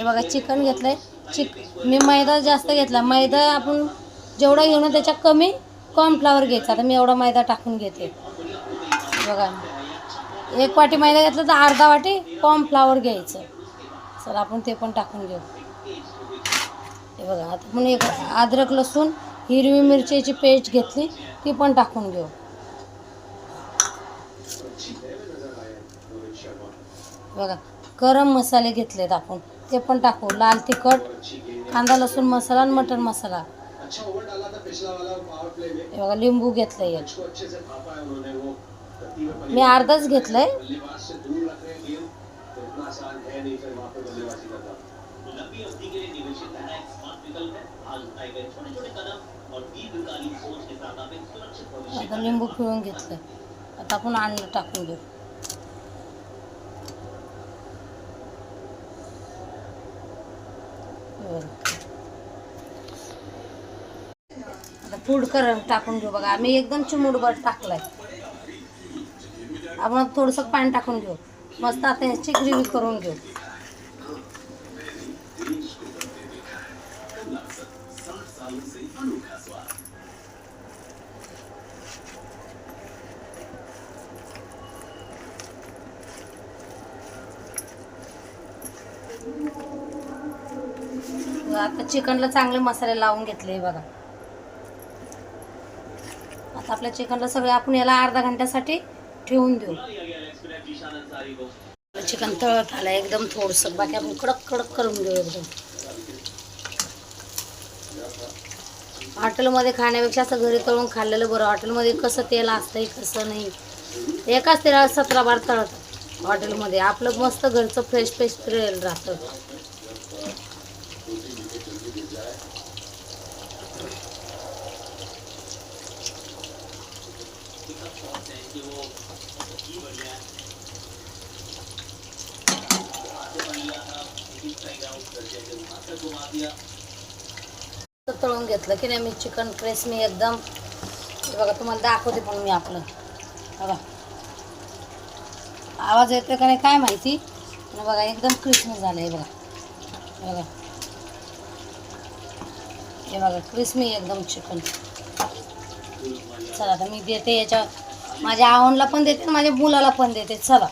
हे बघा चिकन घेतलंय. मी मैदा जास्त घेतला. मैदा आपण जेवढा घेऊ ना त्याच्या कमी कॉर्नफ्लॉवर घ्यायचा. आता मी एवढा मैदा टाकून घेते. बघा 1 वाटी मैदा घेतला तर अर्धा वाटी कॉर्नफ्लॉवर घ्यायचं. चला आपण ते पण टाकून घेऊ. हे बघा आता आपण एक अद्रक लसूण हिरवी मिरचीची पेस्ट घेतली ती पण टाकून घेऊ. बघा गरम मसाले घेतलेत आपण ते पण टाकू. लाल तिखट, कांदा लसूण मसाला आणि मटन मसाला. हे बघा लिंबू घेतलंय. मी अर्धाच घेतलंय. आता लिंबू पिळून घेतलंय. आता आपण अंड टाकून घेऊ. आता फूड कलर टाकून घेऊ. बघा आम्ही एकदम चिमूटभर टाकलाय. आपण थोडंसं पाणी टाकून घेऊ. मस्त आता ह्याची ग्रेव्ही करून घेऊ. आता चिकनला चांगले मसाले लावून घेतले. बघा आता आपल्या चिकनला सगळे आपण याला अर्धा घंट्यासाठी ठेवून देऊ. चिकन तळत आलं एकदम थोडंसं. बाकी आपण कडक कडक करून घेऊ एकदम. हॉटेलमध्ये खाण्यापेक्षा असं घरी तळून खाल्लेलं बरं. हॉटेलमध्ये कसं तेल असतंय कसं नाही. एकाच तेलाला 17 बार तळत हॉटेलमध्ये. आपलं मस्त घरचं फ्रेश फ्रेश तेल राहतं. तळून घेतलं की नाही मी चिकन क्रिस्पी एकदम. बघा तुम्हाला दाखवते पण मी आपलं. बघा आवाज येतो का नाही काय माहिती. बघा एकदम क्रिस्पी झालं आहे. बघा बघा हे बघा क्रिस्पी एकदम चिकन. चला आता मी देते याच्या माझ्या आवडला पण देते माझ्या मुलाला पण देते. चला